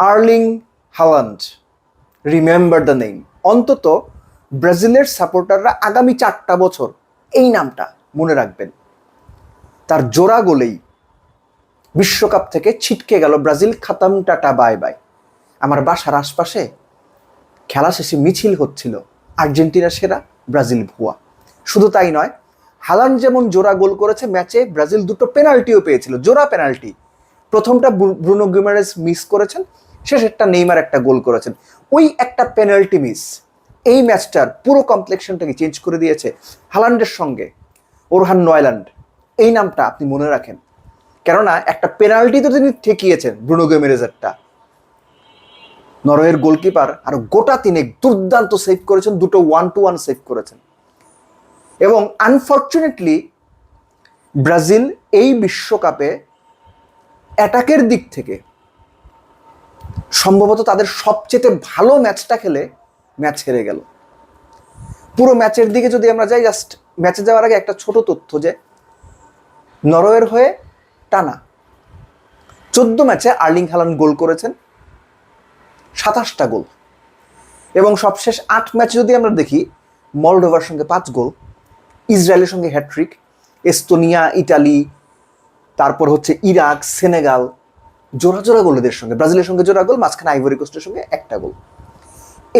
Erling Haaland, remember the name. অন্তত ব্রাজিলের সাপোর্টাররা আগামী 4টা বছর এই নামটা মনে রাখবেন। তার জোড়া গোলেই বিশ্বকাপ থেকে ছিটকে গেল ব্রাজিল। খাতাম, টাটা, বাই বাই। আমার বাসার আশপাশে খেলা শেষে মিছিল হচ্ছিল, আর্জেন্টিনা সেরা, ব্রাজিল ভুয়া। শুধু তাই নয়, হালান্ড যেমন জোড়া গোল করেছে, ম্যাচে ব্রাজিল 2টো পেনাল্টিও পেয়েছিল, জোড়া পেনাল্টি। প্রথমটা ব্রুনো গিমারেস মিস করেছেন, শেষেরটা নেইমার একটা গোল করেছেন। ওই একটা পেনাল্টি মিস এই ম্যাচটার পুরো কমপ্লেক্সনটাকে চেঞ্জ করে দিয়েছে। হালান্ডের সঙ্গে ওরহান নয়ল্যান্ড, এই নামটা আপনি মনে রাখেন, কেননা একটা পেনাল্টি তো তিনি ঠেকিয়েছেন, ব্রুনো গিমারেজেরটা। নরওয়ের গোলকিপার আর গোটা 3 দুর্দান্ত সেভ করেছেন, 2টো 1-to-1 সেভ করেছেন। এবং আনফর্চুনেটলি ব্রাজিল এই বিশ্বকাপে অ্যাটাকের দিক থেকে সম্ভবত তাদের সবচেয়ে ভালো ম্যাচটা খেলে ম্যাচ হেরে গেল। পুরো ম্যাচের দিকে যদি আমরা যাই, জাস্ট ম্যাচে যাওয়ার আগে একটা ছোট তথ্য, যে নরওয়ের হয়ে টানা 14 ম্যাচে আর্লিং হালান্ড গোল করেছেন, 27টা গোল। এবং সবশেষ 8 ম্যাচে যদি আমরা দেখি, মলডোভার সঙ্গে 5 গোল, ইসরায়েলের সঙ্গে হ্যাট্রিক, এস্তোনিয়া, ইটালি, তারপর হচ্ছে ইরাক, সেনেগাল, জোড়া জোড়া গোল এদের সঙ্গে। ব্রাজিলের সঙ্গে জোড়া গোল, মাঝখানে আইভরি কোস্টের সঙ্গে একটা গোল।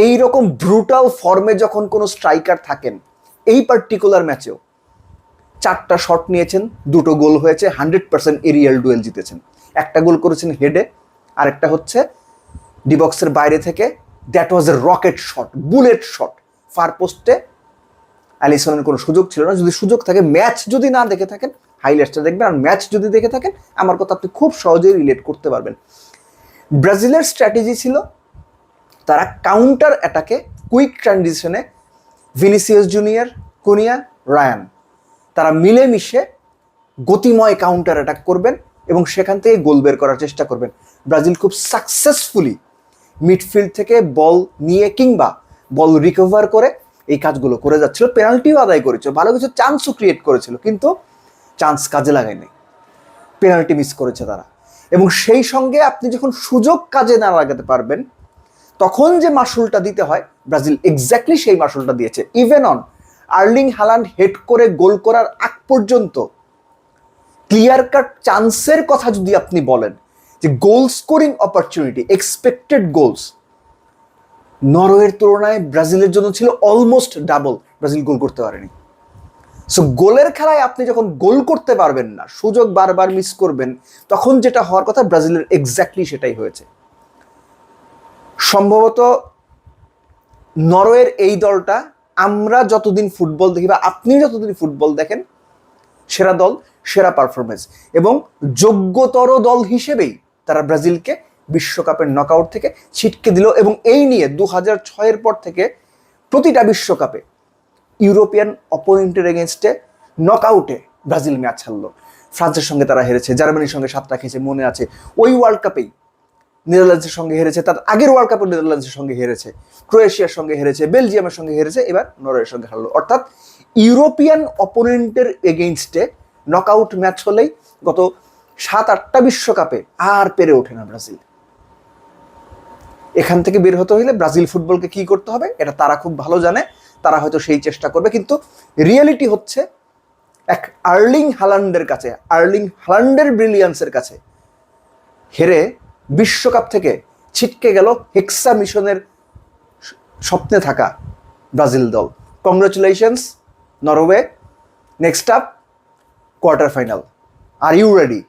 এইরকম ব্রুটাল ফর্মে যখন কোনো স্ট্রাইকার থাকেন, এই পার্টিকুলার ম্যাচেও 4টা শট নিয়েছেন, 2টো গোল হয়েছে, 100% এরিয়াল ডুয়েল জিতেছেন। একটা গোল করেছেন হেডে, আরেকটা হচ্ছে ডিবক্সের বাইরে থেকে। That was a rocket shot, bullet shot, far পোস্টে। অ্যালিসনের কোনো সুযোগ ছিল না। যদি সুযোগ থাকে, ম্যাচ যদি না দেখে থাকেন, হাইলাইটসটা দেখবেন, আর ম্যাচ যদি দেখে থাকেন, আমার কথা আপনি খুব সহজেই রিলেট করতে পারবেন। ব্রাজিলের স্ট্র্যাটেজি ছিল তারা counter অ্যাটাকে, quick ট্রানজিশনে Vinicius junior, Kunia, Ryan, তারা মিলেমিশে গতিময় কাউন্টার অ্যাটাক করবেন এবং সেখান থেকে গোল বের করার চেষ্টা করবেন। ব্রাজিল খুব সাকসেসফুলি মিডফিল্ড থেকে বল নিয়ে কিংবা বল রিকভার করে এই কাজগুলো করে যাচ্ছিল। পেনাল্টিও আদায় করেছিল, ভালো কিছু চান্সও ক্রিয়েট করেছিল, কিন্তু চান্স কাজে লাগায়নি, পেনাল্টি মিস করেছে তারা। এবং সেই সঙ্গে আপনি যখন সুযোগ কাজে না লাগাতে পারবেন, তখন যে মাসুলটা দিতে হয়, ব্রাজিল এক্স্যাক্টলি সেই মাসুলটা দিয়েছে। Even on Erling Haaland head করে গোল করার আগ পর্যন্ত ক্লিয়ার কাট চান্সের কথা যদি আপনি বলেন, যে goal scoring opportunity, expected goals নরওয়ের তুলনায় ব্রাজিলের জন্য ছিল অলমোস্ট ডাবল। ব্রাজিল গোল করতে পারেনি। সো গোলের খেলায় আপনি যখন গোল করতে পারবেন না, সুযোগ বারবার মিস করবেন, তখন যেটা হওয়ার কথা ব্রাজিলের এক্স্যাক্টলি সেটাই হয়েছে। সম্ভবত নরওয়ের এই দলটা আমরা যতদিন ফুটবল দেখি বা আপনি যতদিন ফুটবল দেখেন, সেরা দল, সেরা পারফরমেন্স এবং যোগ্যতর দল হিসেবেই তারা ব্রাজিলকে বিশ্বকাপের নকআউট থেকে ছিটকে দিল। এবং এই নিয়ে 2006-এর পর থেকে প্রতিটা বিশ্বকাপে ইউরোপিয়ান অপোনেন্টের এগেনস্টে নকআউটে ব্রাজিল ম্যাচ হারলো। ফ্রান্সের সঙ্গে তারা হেরেছে, জার্মানির সঙ্গে 7টা খেয়েছে, মনে আছে। ওই ওয়ার্ল্ড কাপেই নেদারল্যান্ডসের সঙ্গে হেরেছে, তার আগের ওয়ার্ল্ড কাপে নেদারল্যান্ডসের সঙ্গে হেরেছে, ক্রোয়েশিয়ার সঙ্গে হেরেছে, বেলজিয়ামের সঙ্গে হেরেছে, এবার নরওয়ের সঙ্গে হারলো। অর্থাৎ ইউরোপিয়ান অপোনেন্টের এগেইনস্টে নকআউট ম্যাচ হলেই গত 7-8টা বিশ্বকাপে আর পেরে ওঠে না ব্রাজিল। এখান থেকে বের হতে হলে ব্রাজিল ফুটবলকে কি করতে হবে এটা তারা খুব ভালো জানে, তারা হয়তো সেই চেষ্টা করবে। কিন্তু রিয়েলিটি হচ্ছে, এক আর্লিং হালান্ডের কাছে, আর্লিং হালান্ডের ব্রিলিয়ান্সের কাছে হেরে বিশ্বকাপ থেকে ছিটকে গেল হেক্সা মিশনের স্বপ্নে থাকা ব্রাজিল দল। Congratulations Norway. Next up quarter final. Are you ready?